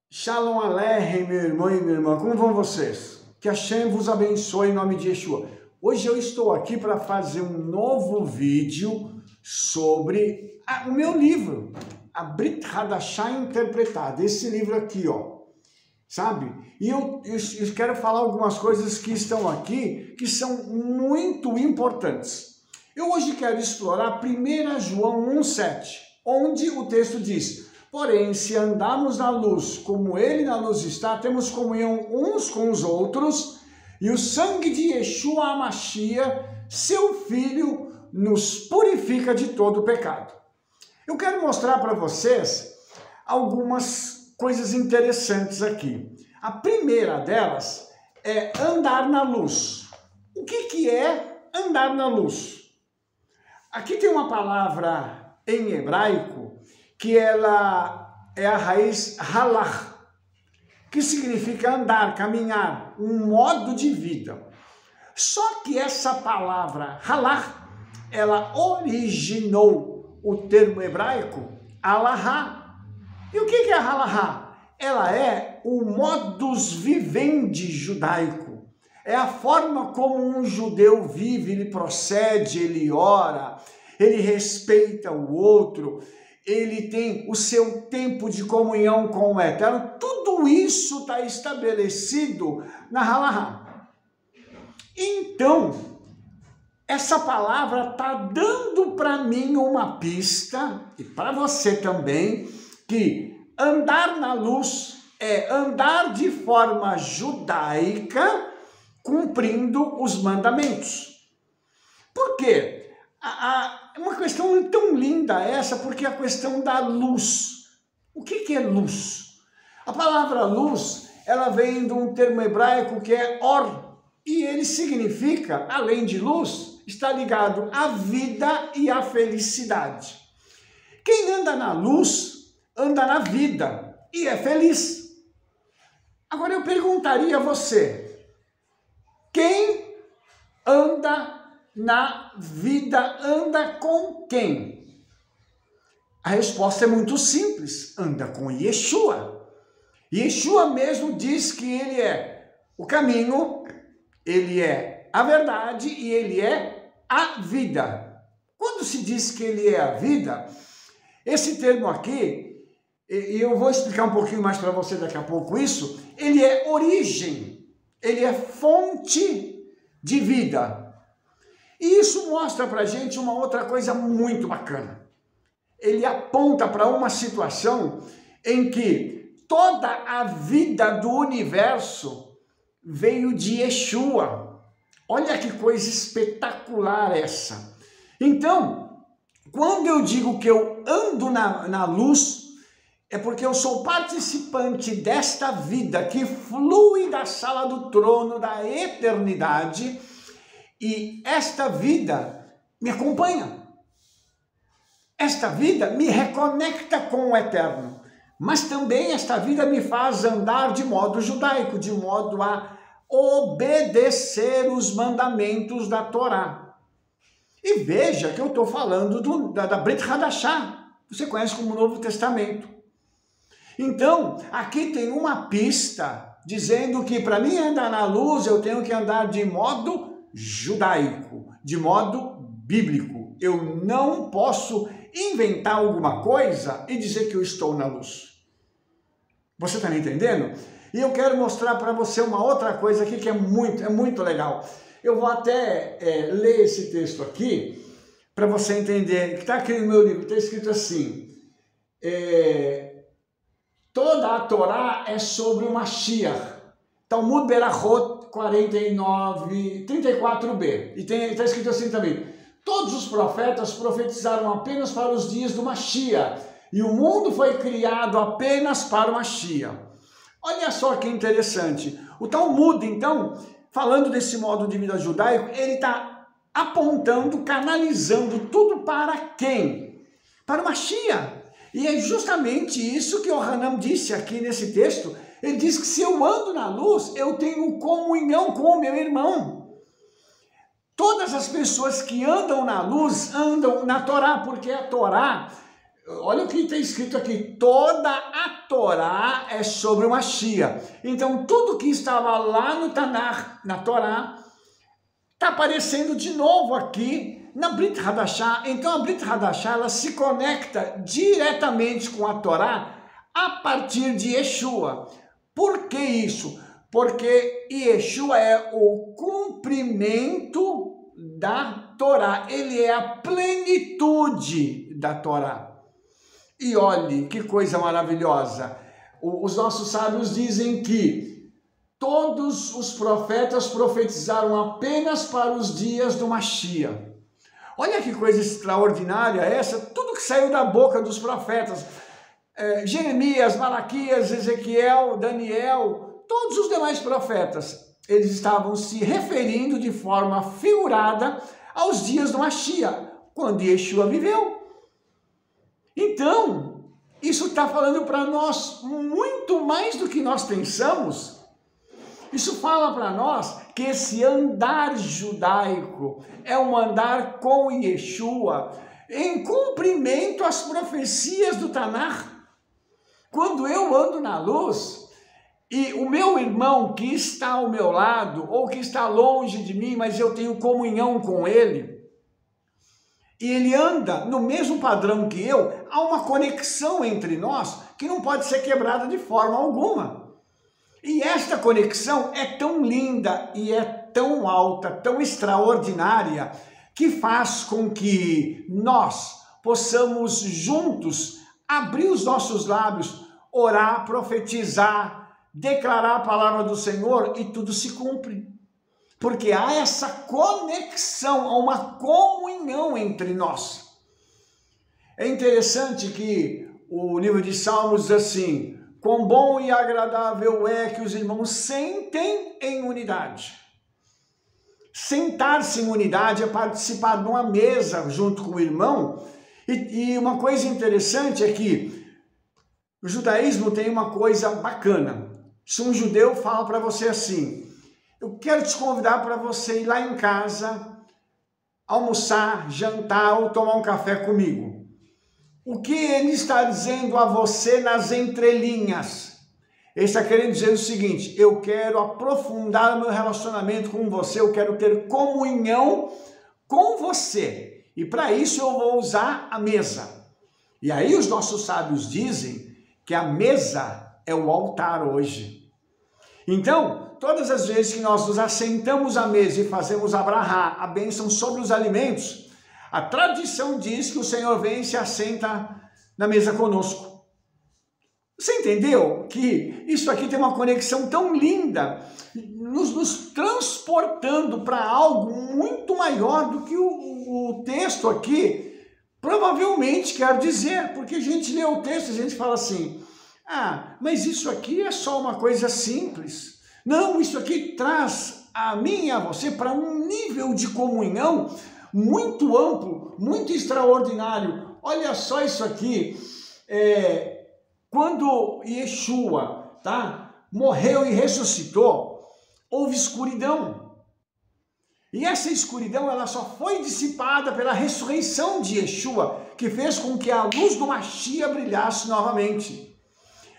Shalom Aleichem, meu irmão e minha irmã, como vão vocês? Que Hashem vos abençoe em nome de Yeshua. Hoje eu estou aqui para fazer um novo vídeo sobre o meu livro, a Brit Hadashah Interpretada, esse livro aqui, ó, sabe? E eu quero falar algumas coisas que estão aqui, que são muito importantes. Eu hoje quero explorar 1 João 1,7, onde o texto diz: porém, se andarmos na luz, como ele na luz está, temos comunhão uns com os outros, e o sangue de Yeshua HaMashiach, seu Filho, nos purifica de todo pecado. Eu quero mostrar para vocês algumas coisas interessantes aqui. A primeira delas é andar na luz. O que é andar na luz? Aqui tem uma palavra em hebraico que ela é a raiz halach, que significa andar, caminhar, um modo de vida. Só que essa palavra halach, ela originou o termo hebraico halahá. E o que é halahá? Ela é o modus vivendi judaico. É a forma como um judeu vive, ele procede, ele ora, ele respeita o outro, ele tem o seu tempo de comunhão com o Eterno. Tudo isso está estabelecido na halahá. Então, essa palavra está dando para mim uma pista, e para você também, que andar na luz é andar de forma judaica, cumprindo os mandamentos. Por quê? Uma questão tão linda essa, porque a questão da luz. O que é luz? A palavra luz, ela vem de um termo hebraico que é or, e ele significa, além de luz, está ligado à vida e à felicidade. Quem anda na luz, anda na vida e é feliz. Agora eu perguntaria a você, quem anda na vida, anda com quem? A resposta é muito simples, anda com Yeshua. Yeshua mesmo diz que ele é o caminho, ele é a verdade e ele é a vida. Quando se diz que ele é a vida, esse termo aqui, e eu vou explicar um pouquinho mais para você daqui a pouco isso, ele é origem, ele é fonte de vida. E isso mostra para a gente uma outra coisa muito bacana. Ele aponta para uma situação em que toda a vida do universo veio de Yeshua. Olha que coisa espetacular essa. Então, quando eu digo que eu ando na luz, é porque eu sou participante desta vida que flui da sala do trono da eternidade, e esta vida me acompanha. Esta vida me reconecta com o eterno, mas também esta vida me faz andar de modo judaico, de modo a obedecer os mandamentos da Torá. E veja que eu estou falando da Brit Hadashah, você conhece como Novo Testamento. Então, aqui tem uma pista dizendo que para mim andar na luz eu tenho que andar de modo judaico, de modo bíblico. Eu não posso inventar alguma coisa e dizer que eu estou na luz. Você está me entendendo? E eu quero mostrar para você uma outra coisa aqui que é muito legal. Eu vou até ler esse texto aqui para você entender, que está aqui no meu livro, está escrito assim: toda a Torá é sobre o Mashiach. Talmud Berachot 49, 34b. E está escrito assim também: todos os profetas profetizaram apenas para os dias do Mashiach, e o mundo foi criado apenas para o Mashiach. Olha só que interessante. O Talmud, então, falando desse modo de vida judaico, ele está apontando, canalizando tudo para quem? Para o Mashiach. E é justamente isso que o Hanan disse aqui nesse texto. Ele diz que se eu ando na luz, eu tenho comunhão com o meu irmão. Todas as pessoas que andam na luz andam na Torá, porque a Torá Olha o que está escrito aqui, toda a Torá é sobre o Mashiach. Então, tudo que estava lá no Tanakh, na Torá, está aparecendo de novo aqui na Brit Hadashah. Então, a Brit Hadashah, ela se conecta diretamente com a Torá a partir de Yeshua. Por que isso? Porque Yeshua é o cumprimento da Torá. Ele é a plenitude da Torá. E olhe que coisa maravilhosa. Os nossos sábios dizem que todos os profetas profetizaram apenas para os dias do Mashiach. Olha que coisa extraordinária essa, tudo que saiu da boca dos profetas. Jeremias, Malaquias, Ezequiel, Daniel, todos os demais profetas, eles estavam se referindo de forma figurada aos dias do Mashiach, quando Yeshua viveu. Então, isso está falando para nós muito mais do que nós pensamos. Isso fala para nós que esse andar judaico é um andar com Yeshua, em cumprimento às profecias do Tanakh. Quando eu ando na luz e o meu irmão que está ao meu lado ou que está longe de mim, mas eu tenho comunhão com ele, e ele anda no mesmo padrão que eu, há uma conexão entre nós que não pode ser quebrada de forma alguma. E esta conexão é tão linda e é tão alta, tão extraordinária, que faz com que nós possamos juntos abrir os nossos lábios, orar, profetizar, declarar a palavra do Senhor e tudo se cumpre. Porque há essa conexão, há uma comunhão entre nós. É interessante que o livro de Salmos diz assim: quão bom e agradável é que os irmãos sentem em unidade. Sentar-se em unidade é participar de uma mesa junto com o irmão. E uma coisa interessante é que o judaísmo tem uma coisa bacana. Se um judeu fala para você assim: eu quero te convidar para você ir lá em casa, almoçar, jantar ou tomar um café comigo. O que ele está dizendo a você nas entrelinhas? Ele está querendo dizer o seguinte: eu quero aprofundar o meu relacionamento com você, eu quero ter comunhão com você. E para isso eu vou usar a mesa. E aí os nossos sábios dizem que a mesa é o altar hoje. Então, todas as vezes que nós nos assentamos à mesa e fazemos a brahá, a bênção sobre os alimentos, a tradição diz que o Senhor vem e se assenta na mesa conosco. Você entendeu que isso aqui tem uma conexão tão linda, nos transportando para algo muito maior do que o texto aqui provavelmente quer dizer, porque a gente lê o texto e a gente fala assim: ah, mas isso aqui é só uma coisa simples. Não, isso aqui traz a mim e a você para um nível de comunhão muito amplo, muito extraordinário. Olha só isso aqui. Quando Yeshua morreu e ressuscitou, houve escuridão. E essa escuridão ela só foi dissipada pela ressurreição de Yeshua, que fez com que a luz do Mashiach brilhasse novamente.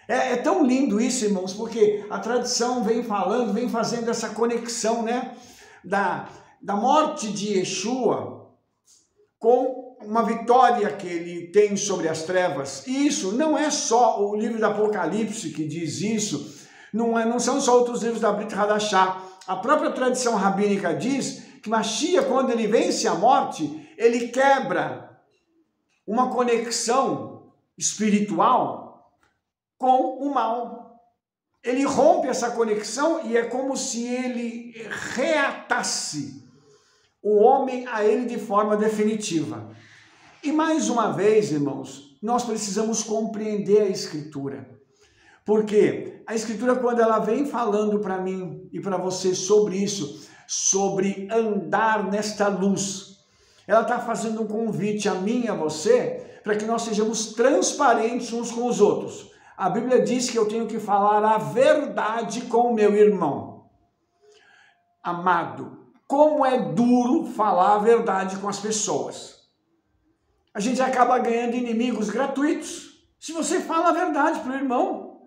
É tão lindo isso, irmãos, porque a tradição vem falando, vem fazendo essa conexão, né, da morte de Yeshua com uma vitória que ele tem sobre as trevas. E isso não é só o livro do Apocalipse que diz isso, não são só outros livros da Brit Hadashah. A própria tradição rabínica diz que Mashiach, quando ele vence a morte, ele quebra uma conexão espiritual com o mal. Ele rompe essa conexão e é como se ele reatasse o homem a ele de forma definitiva. E mais uma vez, irmãos, nós precisamos compreender a Escritura. Porque a Escritura, quando ela vem falando para mim e para você sobre isso, sobre andar nesta luz, ela está fazendo um convite a mim e a você para que nós sejamos transparentes uns com os outros. A Bíblia diz que eu tenho que falar a verdade com o meu irmão. Amado, como é duro falar a verdade com as pessoas. a gente acaba ganhando inimigos gratuitos. Se você fala a verdade para o irmão,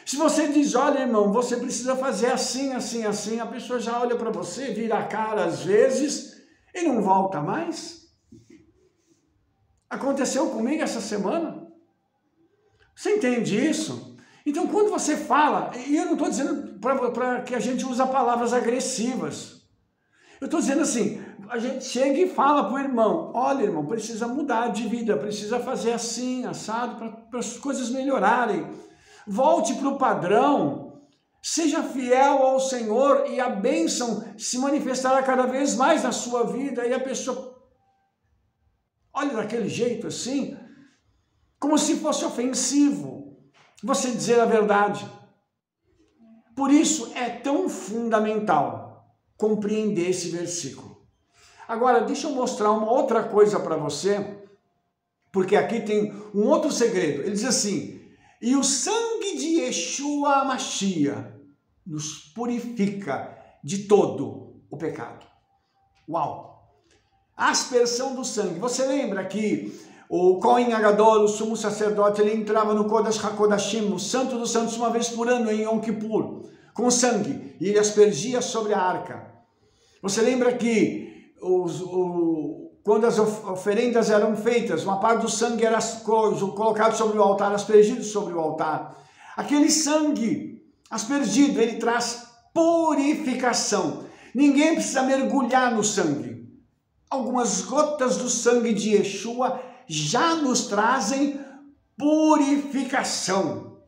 se você diz, olha irmão, você precisa fazer assim, assim, assim, a pessoa já olha para você, vira a cara às vezes e não volta mais. Aconteceu comigo essa semana. Você entende isso? Então quando você fala, e eu não estou dizendo para que a gente use palavras agressivas, eu estou dizendo assim, a gente chega e fala para o irmão, olha irmão, precisa mudar de vida, precisa fazer assim, assado, para as coisas melhorarem. Volte para o padrão, seja fiel ao Senhor e a bênção se manifestará cada vez mais na sua vida. E a pessoa olha daquele jeito assim, como se fosse ofensivo você dizer a verdade. Por isso é tão fundamental compreender esse versículo. Agora, deixa eu mostrar uma outra coisa para você, porque aqui tem um outro segredo. Ele diz assim, e o sangue de Yeshua Mashiach nos purifica de todo o pecado. Uau! A aspersão do sangue. Você lembra que o Kohen Gadol, o sumo sacerdote, ele entrava no Kodesh HaKodashim, no Santo dos Santos, uma vez por ano em Yom Kippur, com sangue, e ele aspergia sobre a arca. Você lembra que quando as oferendas eram feitas, uma parte do sangue era colocado sobre o altar, aspergido sobre o altar. Aquele sangue aspergido, ele traz purificação. Ninguém precisa mergulhar no sangue. Algumas gotas do sangue de Yeshua já nos trazem purificação.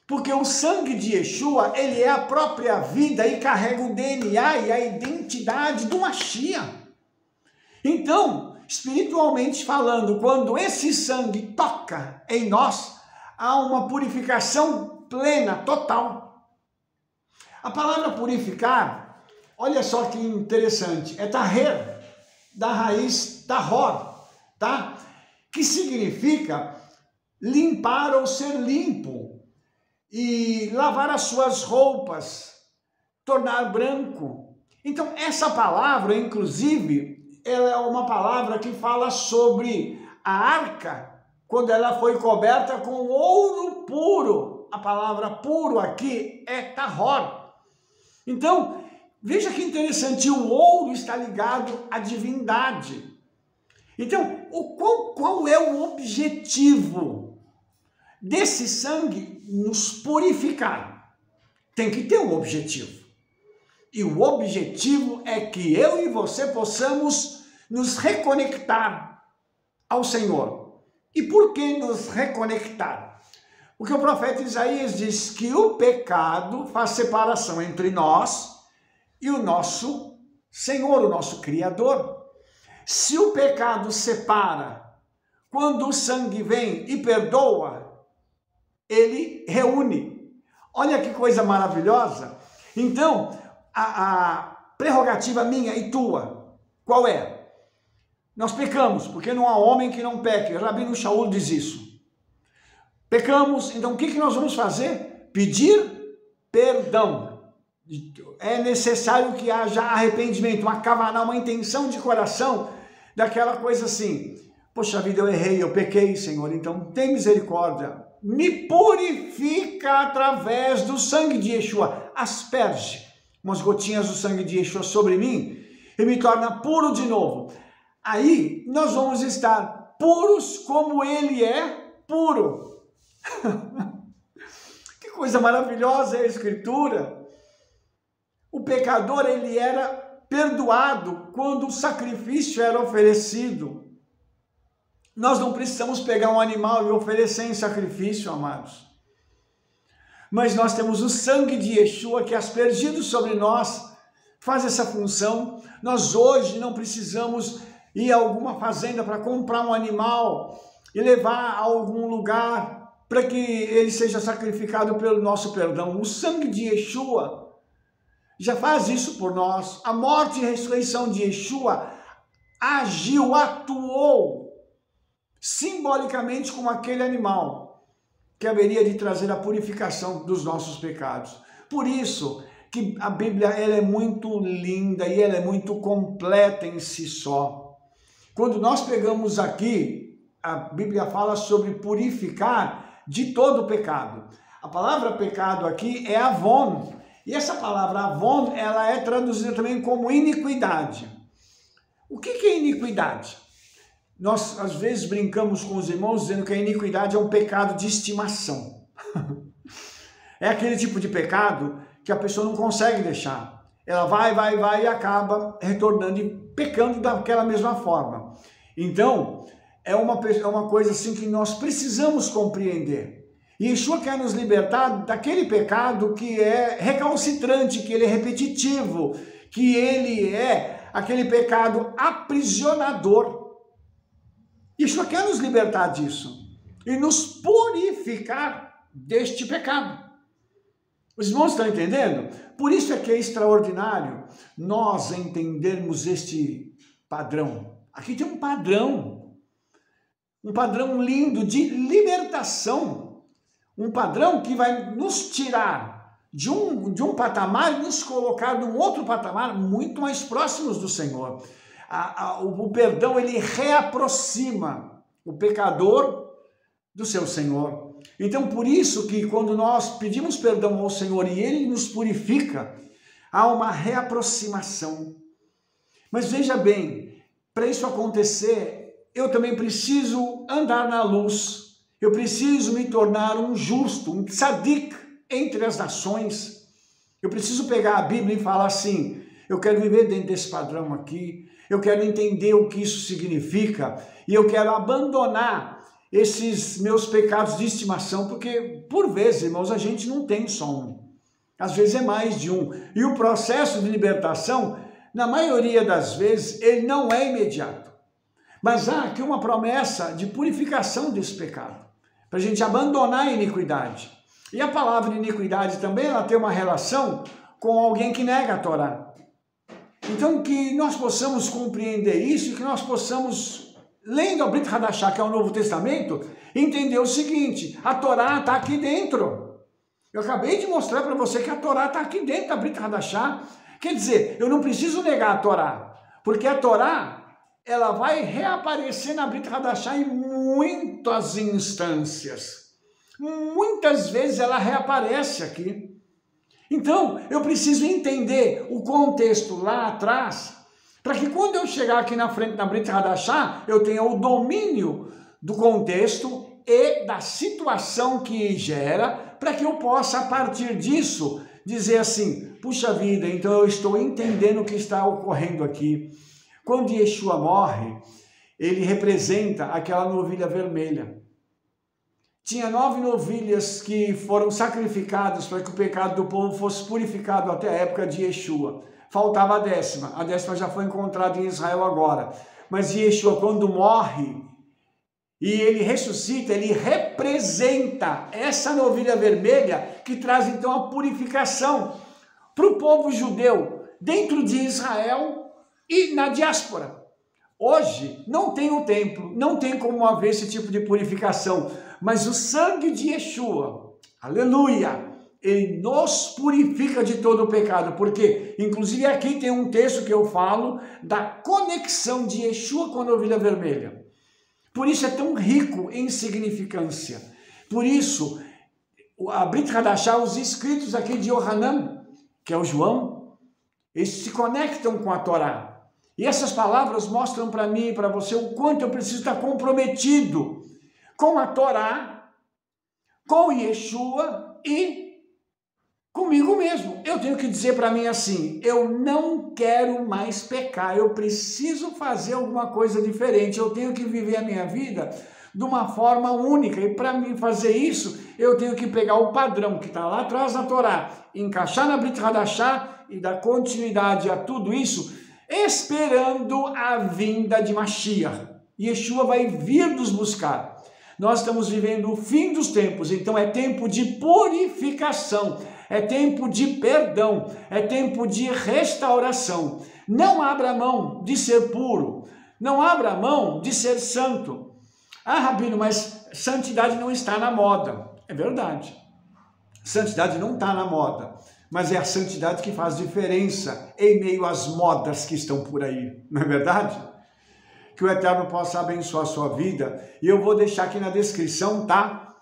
Porque o sangue de Yeshua, ele é a própria vida e carrega o DNA e a identidade do Mashiach. Então, espiritualmente falando, quando esse sangue toca em nós, há uma purificação plena, total. A palavra purificar, olha só que interessante, é taher, da raiz tahor, tá? Que significa limpar ou ser limpo. E lavar as suas roupas, tornar branco. Então, essa palavra, inclusive, ela é uma palavra que fala sobre a arca, quando ela foi coberta com ouro puro. A palavra puro aqui é tahor. Então, veja que interessante, o ouro está ligado à divindade. Então, qual é o objetivo desse sangue? Nos purificar. Tem que ter um objetivo. E o objetivo é que eu e você possamos nos reconectar ao Senhor. E por que nos reconectar? Porque o profeta Isaías diz que o pecado faz separação entre nós e o nosso Senhor, o nosso Criador. Se o pecado separa, quando o sangue vem e perdoa, ele reúne. Olha que coisa maravilhosa. Então, a prerrogativa minha e tua, qual é? Nós pecamos, porque não há homem que não peque. Rabino Shaul diz isso. Pecamos, então o que nós vamos fazer? Pedir perdão. É necessário que haja arrependimento, uma kavaná, uma intenção de coração, daquela coisa assim, poxa vida, eu errei, eu pequei, Senhor, então tem misericórdia. Me purifica através do sangue de Yeshua, asperge umas gotinhas do sangue de Yeshua sobre mim e me torna puro de novo. Aí nós vamos estar puros como ele é puro. Que coisa maravilhosa é a Escritura. O pecador, ele era perdoado quando o sacrifício era oferecido. Nós não precisamos pegar um animal e oferecer em sacrifício, amados. Mas nós temos o sangue de Yeshua que aspergido sobre nós faz essa função. Nós hoje não precisamos ir a alguma fazenda para comprar um animal e levar a algum lugar para que ele seja sacrificado pelo nosso perdão. O sangue de Yeshua já faz isso por nós. A morte e a ressurreição de Yeshua agiu, atuou simbolicamente como aquele animal que haveria de trazer a purificação dos nossos pecados. Por isso que a Bíblia ela é muito linda e ela é muito completa em si só. Quando nós pegamos aqui a Bíblia fala sobre purificar de todo pecado. A palavra pecado aqui é avon. E essa palavra avon, ela é traduzida também como iniquidade. O que é iniquidade? Nós, às vezes, brincamos com os irmãos dizendo que a iniquidade é um pecado de estimação. É aquele tipo de pecado que a pessoa não consegue deixar. Ela vai e acaba retornando e pecando daquela mesma forma. Então, é uma coisa assim que nós precisamos compreender. E Yeshua quer nos libertar daquele pecado que é recalcitrante, que ele é repetitivo, que ele é aquele pecado aprisionador. Yeshua quer nos libertar disso e nos purificar deste pecado. Os irmãos estão entendendo? Por isso é que é extraordinário nós entendermos este padrão. Aqui tem um padrão lindo de libertação, um padrão que vai nos tirar de um patamar e nos colocar num outro patamar muito mais próximos do Senhor. O perdão, ele reaproxima o pecador do seu Senhor. Então, por isso que quando nós pedimos perdão ao Senhor e Ele nos purifica, há uma reaproximação. Mas veja bem, para isso acontecer, eu também preciso andar na luz. Eu preciso me tornar um justo, um tzadik entre as nações. Eu preciso pegar a Bíblia e falar assim, eu quero viver dentro desse padrão aqui, eu quero entender o que isso significa e eu quero abandonar esses meus pecados de estimação, porque por vezes, irmãos, a gente não tem só um. Às vezes é mais de um. E o processo de libertação, na maioria das vezes, ele não é imediato. Mas há aqui uma promessa de purificação desse pecado, para a gente abandonar a iniquidade. E a palavra iniquidade também, ela tem uma relação com alguém que nega a Torá. Então, que nós possamos compreender isso e que nós possamos, lendo a Brit Hadashah, que é o Novo Testamento, entender o seguinte, a Torá está aqui dentro. Eu acabei de mostrar para você que a Torá está aqui dentro da Brit Hadashah. Quer dizer, eu não preciso negar a Torá, porque a Torá, ela vai reaparecer na Brit Hadashah em muitas instâncias. Muitas vezes ela reaparece aqui. Então, eu preciso entender o contexto lá atrás, para que quando eu chegar aqui na frente da Brit Hadashah, eu tenha o domínio do contexto e da situação que gera, para que eu possa, a partir disso, dizer assim, puxa vida, então eu estou entendendo o que está ocorrendo aqui. Quando Yeshua morre, ele representa aquela novilha vermelha. Tinha 9 novilhas que foram sacrificadas para que o pecado do povo fosse purificado até a época de Yeshua. Faltava a 10ª. A 10ª já foi encontrada em Israel agora. Mas Yeshua, quando morre e ele ressuscita, ele representa essa novilha vermelha que traz então a purificação para o povo judeu dentro de Israel e na diáspora. Hoje não tem o templo, não tem como haver esse tipo de purificação, mas o sangue de Yeshua, aleluia, ele nos purifica de todo o pecado, porque inclusive aqui tem um texto que eu falo da conexão de Yeshua com a novilha vermelha. Por isso é tão rico em significância. Por isso, a Brit Hadashah, os escritos aqui de Yohanan, que é o João, eles se conectam com a Torá. E essas palavras mostram para mim e para você o quanto eu preciso estar comprometido com a Torá, com Yeshua e comigo mesmo. Eu tenho que dizer para mim assim, eu não quero mais pecar, eu preciso fazer alguma coisa diferente, eu tenho que viver a minha vida de uma forma única, e para mim fazer isso, eu tenho que pegar o padrão que está lá atrás na Torá, encaixar na Brit Hadashah e dar continuidade a tudo isso, esperando a vinda de Mashiach. Yeshua vai vir nos buscar. Nós estamos vivendo o fim dos tempos, então é tempo de purificação, é tempo de perdão, é tempo de restauração. Não abra mão de ser puro, não abra mão de ser santo. Ah, Rabino, mas santidade não está na moda. É verdade, santidade não está na moda, mas é a santidade que faz diferença em meio às modas que estão por aí, não é verdade? que o Eterno possa abençoar a sua vida. E eu vou deixar aqui na descrição, tá?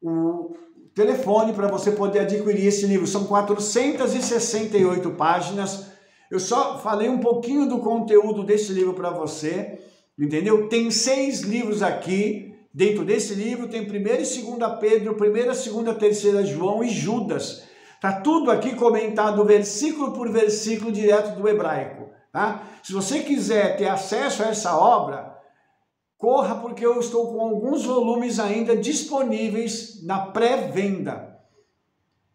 O telefone para você poder adquirir esse livro. São 468 páginas. Eu só falei um pouquinho do conteúdo desse livro para você, entendeu? Tem 6 livros aqui. Dentro desse livro tem 1º e 2 Pedro, 1ª, 2ª, 3ª João e Judas. Tá tudo aqui comentado versículo por versículo direto do hebraico, tá? Se você quiser ter acesso a essa obra, corra, porque eu estou com alguns volumes ainda disponíveis na pré-venda.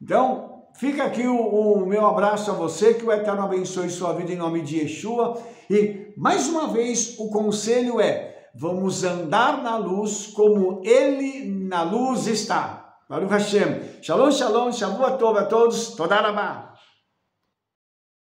Então, fica aqui o meu abraço a você, que o Eterno abençoe sua vida em nome de Yeshua. E, mais uma vez, o conselho é, vamos andar na luz como Ele na luz está. Baruch Hashem. Shalom, shalom, Shavua Tov a todos. Toda Rabá.